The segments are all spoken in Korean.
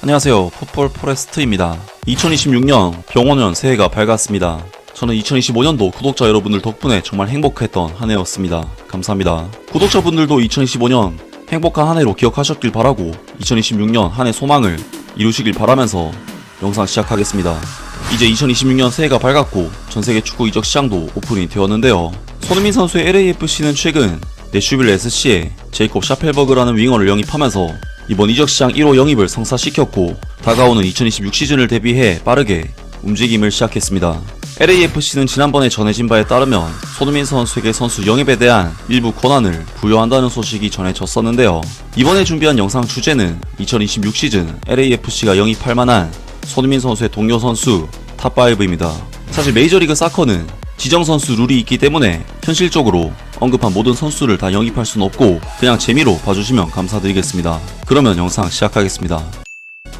안녕하세요. 풋볼 포레스트입니다. 2026년 병원년 새해가 밝았습니다. 저는 2025년도 구독자 여러분들 덕분에 정말 행복했던 한 해였습니다. 감사합니다. 구독자분들도 2025년 행복한 한 해로 기억하셨길 바라고 2026년 한 해 소망을 이루시길 바라면서 영상 시작하겠습니다. 이제 2026년 새해가 밝았고 전세계 축구 이적 시장도 오픈이 되었는데요. 손흥민 선수의 LAFC는 최근 내슈빌 SC에 제이콥 샤펠버그라는 윙어를 영입하면서 이번 이적 시장 1호 영입을 성사시켰고 다가오는 2026 시즌을 대비해 빠르게 움직임을 시작했습니다. LAFC는 지난번에 전해진 바에 따르면 손흥민 선수에게 선수 영입에 대한 일부 권한을 부여한다는 소식이 전해졌었는데요. 이번에 준비한 영상 주제는 2026 시즌 LAFC가 영입할 만한 손흥민 선수의 동료 선수 탑5입니다. 사실 메이저리그 사커는 지정 선수 룰이 있기 때문에 현실적으로 언급한 모든 선수를 다 영입할 수는 없고 그냥 재미로 봐주시면 감사드리겠습니다. 그러면 영상 시작하겠습니다.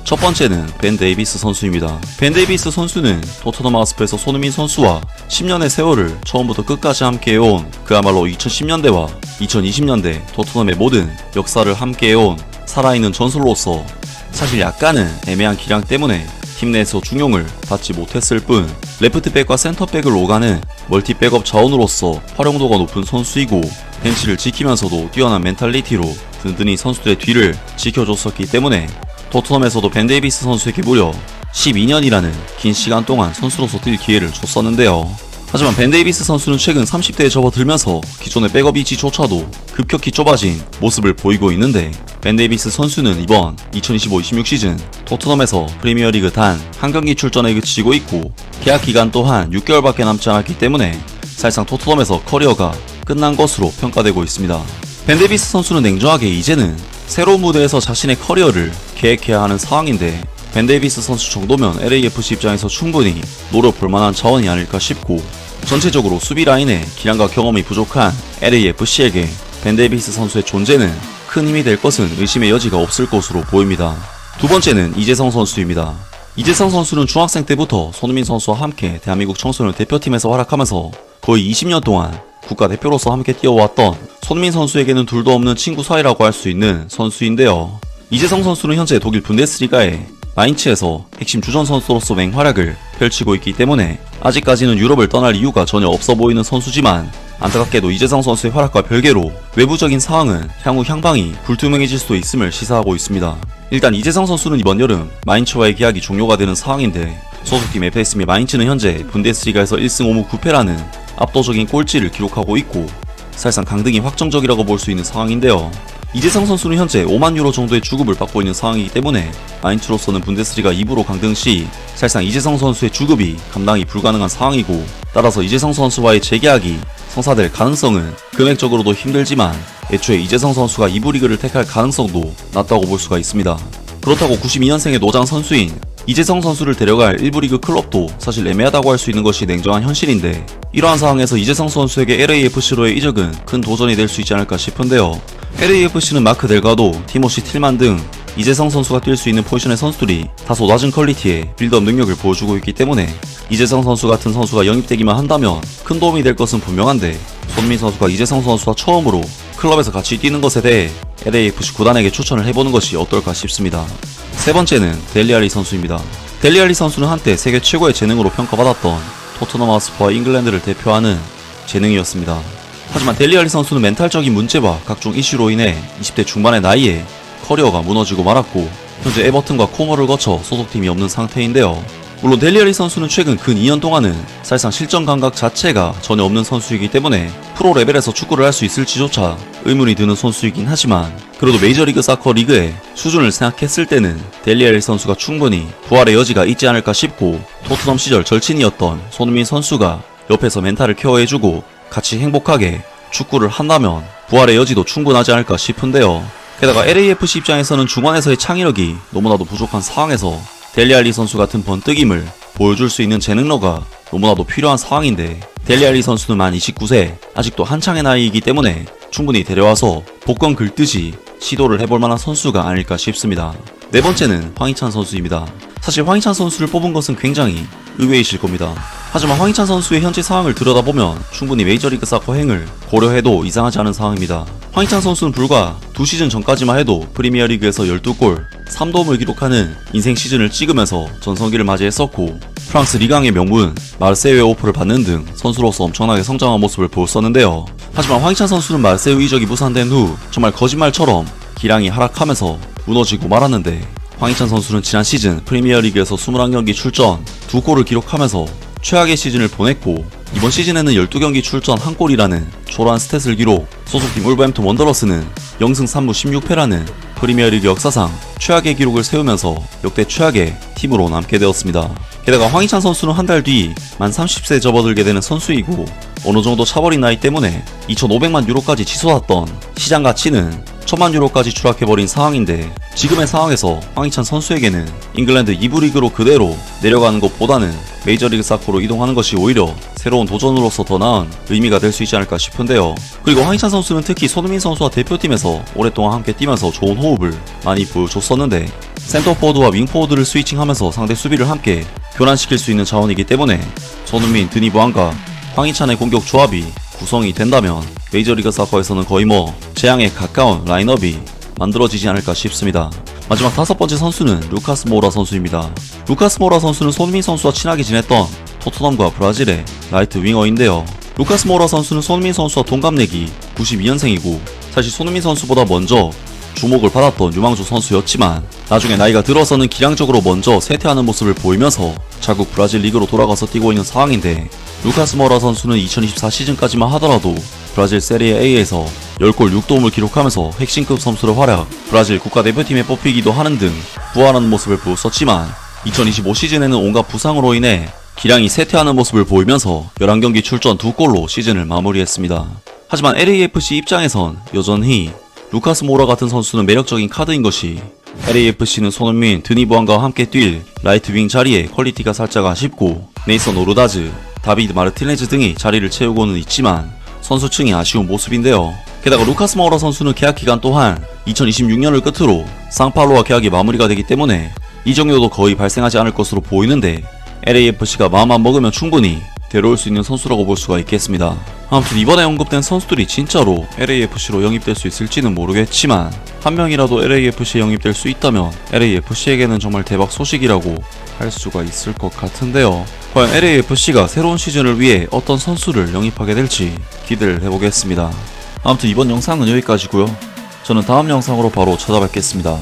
첫 번째는 벤 데이비스 선수입니다. 벤 데이비스 선수는 토트넘 하스퍼에서 손흥민 선수와 10년의 세월을 처음부터 끝까지 함께해온 그야말로 2010년대와 2020년대 토트넘의 모든 역사를 함께해온 살아있는 전설로서 사실 약간은 애매한 기량 때문에 팀 내에서 중용을 받지 못했을 뿐 레프트백과 센터백을 오가는 멀티 백업 자원으로서 활용도가 높은 선수이고 벤치를 지키면서도 뛰어난 멘탈리티로 든든히 선수들의 뒤를 지켜줬었기 때문에 토트넘에서도 벤 데이비스 선수에게 무려 12년이라는 긴 시간 동안 선수로서 뛸 기회를 줬었는데요. 하지만 벤 데이비스 선수는 최근 30대에 접어들면서 기존의 백업 위치조차도 급격히 좁아진 모습을 보이고 있는데 벤 데이비스 선수는 이번 2025-26 시즌 토트넘에서 프리미어리그 단 한 경기 출전에 그치고 있고 계약 기간 또한 6개월밖에 남지 않았기 때문에 사실상 토트넘에서 커리어가 끝난 것으로 평가되고 있습니다. 벤 데이비스 선수는 냉정하게 이제는 새로운 무대에서 자신의 커리어를 계획해야 하는 상황인데 벤 데이비스 선수 정도면 LAFC 입장에서 충분히 노려볼 만한 자원이 아닐까 싶고 전체적으로 수비 라인에 기량과 경험이 부족한 LAFC에게 벤 데이비스 선수의 존재는 큰 힘이 될 것은 의심의 여지가 없을 것으로 보입니다. 두 번째는 이재성 선수입니다. 이재성 선수는 중학생 때부터 손흥민 선수와 함께 대한민국 청소년 대표팀에서 활약하면서 거의 20년 동안 국가대표로서 함께 뛰어왔던 손흥민 선수에게는 둘도 없는 친구 사이라고 할 수 있는 선수인데요. 이재성 선수는 현재 독일 분데스리가의 마인츠에서 핵심 주전 선수로서 맹활약을 펼치고 있기 때문에 아직까지는 유럽을 떠날 이유가 전혀 없어 보이는 선수지만 안타깝게도 이재성 선수의 활약과 별개로 외부적인 상황은 향후 향방이 불투명해질 수도 있음을 시사하고 있습니다. 일단 이재성 선수는 이번 여름 마인츠와의 계약이 종료가 되는 상황인데 소속팀 FS미 마인츠는 현재 분데스리가에서 1승 5무 9패라는 압도적인 꼴찌를 기록하고 있고 사실상 강등이 확정적이라고 볼 수 있는 상황인데요. 이재성 선수는 현재 5만 유로 정도의 주급을 받고 있는 상황이기 때문에 마인츠로서는 분데스리가 2부로 강등 시 사실상 이재성 선수의 주급이 감당이 불가능한 상황이고 따라서 이재성 선수와의 재계약이 성사될 가능성은 금액적으로도 힘들지만 애초에 이재성 선수가 2부 리그를 택할 가능성도 낮다고 볼 수가 있습니다. 그렇다고 92년생의 노장 선수인 이재성 선수를 데려갈 1부 리그 클럽도 사실 애매하다고 할 수 있는 것이 냉정한 현실인데 이러한 상황에서 이재성 선수에게 LAFC로의 이적은 큰 도전이 될 수 있지 않을까 싶은데요. LAFC는 마크 델가도, 티모시 틸만 등 이재성 선수가 뛸 수 있는 포지션의 선수들이 다소 낮은 퀄리티의 빌드업 능력을 보여주고 있기 때문에 이재성 선수 같은 선수가 영입되기만 한다면 큰 도움이 될 것은 분명한데 손흥민 선수가 이재성 선수와 처음으로 클럽에서 같이 뛰는 것에 대해 LAFC 구단에게 추천을 해보는 것이 어떨까 싶습니다. 세 번째는 델리 알리 선수입니다. 델리 알리 선수는 한때 세계 최고의 재능으로 평가받았던 토트넘 하스퍼와 잉글랜드를 대표하는 재능이었습니다. 하지만 델리 알리 선수는 멘탈적인 문제와 각종 이슈로 인해 20대 중반의 나이에 커리어가 무너지고 말았고 현재 에버튼과 코모를 거쳐 소속팀이 없는 상태인데요. 물론 델리 알리 선수는 최근 근 2년 동안은 사실상 실전 감각 자체가 전혀 없는 선수이기 때문에 프로 레벨에서 축구를 할 수 있을지조차 의문이 드는 선수이긴 하지만 그래도 메이저리그 사커 리그의 수준을 생각했을 때는 델리 알리 선수가 충분히 부활의 여지가 있지 않을까 싶고 토트넘 시절 절친이었던 손흥민 선수가 옆에서 멘탈을 케어해주고 같이 행복하게 축구를 한다면 부활의 여지도 충분하지 않을까 싶은데요. 게다가 LAFC 입장에서는 중원에서의 창의력이 너무나도 부족한 상황에서 델리 알리 선수 같은 번뜩임을 보여줄 수 있는 재능러가 너무나도 필요한 상황인데 델리 알리 선수는 만 29세 아직도 한창의 나이이기 때문에 충분히 데려와서 복권 긁듯이 시도를 해볼 만한 선수가 아닐까 싶습니다. 네 번째는 황희찬 선수입니다. 사실 황희찬 선수를 뽑은 것은 굉장히 의외이실 겁니다. 하지만 황희찬 선수의 현재 상황을 들여다보면 충분히 메이저리그 사커 행을 고려해도 이상하지 않은 상황입니다. 황희찬 선수는 불과 2시즌 전까지만 해도 프리미어리그에서 12골, 3도움을 기록하는 인생 시즌을 찍으면서 전성기를 맞이했었고 프랑스 리강의 명문 마르세유의 오퍼를 받는 등 선수로서 엄청나게 성장한 모습을 보였었는데요. 하지만 황희찬 선수는 마르세유 이적이 무산된 후 정말 거짓말처럼 기량이 하락하면서 무너지고 말았는데, 황희찬 선수는 지난 시즌 프리미어리그에서 21경기 출전 2골을 기록하면서 최악의 시즌을 보냈고, 이번 시즌에는 12경기 출전 1골이라는 초라한 스탯을 기록, 소속팀 울버햄튼 원더러스는 0승 3무 16패라는 프리미어리그 역사상 최악의 기록을 세우면서 역대 최악의 팀으로 남게 되었습니다. 게다가 황희찬 선수는 한 달 뒤 만 30세에 접어들게 되는 선수이고, 어느정도 차버린 나이 때문에 2,500만 유로까지 치솟았던 시장 가치는 1,000만 유로까지 추락해버린 상황인데, 지금의 상황에서 황희찬 선수에게는 잉글랜드 2부 리그로 그대로 내려가는 것보다는 메이저리그 사커로 이동하는 것이 오히려 새로운 도전으로서 더 나은 의미가 될 수 있지 않을까 싶은데요. 그리고 황희찬 선수는 특히 손흥민 선수와 대표팀에서 오랫동안 함께 뛰면서 좋은 호흡을 많이 보여줬었는데, 센터포워드와 윙포워드를 스위칭하면서 상대 수비를 함께 교란시킬 수 있는 자원이기 때문에 손흥민, 드니브안과 황희찬의 공격 조합이 구성이 된다면 메이저리그 사커에서는 거의 재앙에 가까운 라인업이 만들어지지 않을까 싶습니다. 마지막 5번째 선수는 루카스 모우라 선수입니다. 루카스 모우라 선수는 손흥민 선수와 친하게 지냈던 토트넘과 브라질의 라이트 윙어인데요. 루카스 모우라 선수는 손흥민 선수와 동갑내기 92년생이고 사실 손흥민 선수보다 먼저 주목을 받았던 유망주 선수였지만, 나중에 나이가 들어서는 기량적으로 먼저 쇠퇴하는 모습을 보이면서 자국 브라질 리그로 돌아가서 뛰고 있는 상황인데, 루카스 모우라 선수는 2024 시즌까지만 하더라도 브라질 세리에 A에서 10골 6도움을 기록하면서 핵심급 선수로 활약, 브라질 국가대표팀에 뽑히기도 하는 등 부활하는 모습을 보였었지만, 2025 시즌에는 온갖 부상으로 인해 기량이 쇠퇴하는 모습을 보이면서 11경기 출전 2골로 시즌을 마무리했습니다. 하지만 LAFC 입장에선 여전히 루카스 모우라 같은 선수는 매력적인 카드인 것이, LAFC는 손흥민, 드니브안과 함께 뛸 라이트 윙 자리에 퀄리티가 살짝 아쉽고 네이선 오르다즈, 다비드 마르티네즈 등이 자리를 채우고는 있지만 선수층이 아쉬운 모습인데요. 게다가 루카스 모우라 선수는 계약 기간 또한 2026년을 끝으로 상파울루와 계약이 마무리가 되기 때문에 이적료도 거의 발생하지 않을 것으로 보이는데, LAFC가 마음만 먹으면 충분히 데려올 수 있는 선수라고 볼 수가 있겠습니다. 아무튼 이번에 언급된 선수들이 진짜로 LAFC로 영입될 수 있을지는 모르겠지만, 한 명이라도 LAFC에 영입될 수 있다면 LAFC에게는 정말 대박 소식이라고 할 수가 있을 것 같은데요. 과연 LAFC가 새로운 시즌을 위해 어떤 선수를 영입하게 될지 기대를 해보겠습니다. 아무튼 이번 영상은 여기까지고요. 저는 다음 영상으로 바로 찾아뵙겠습니다.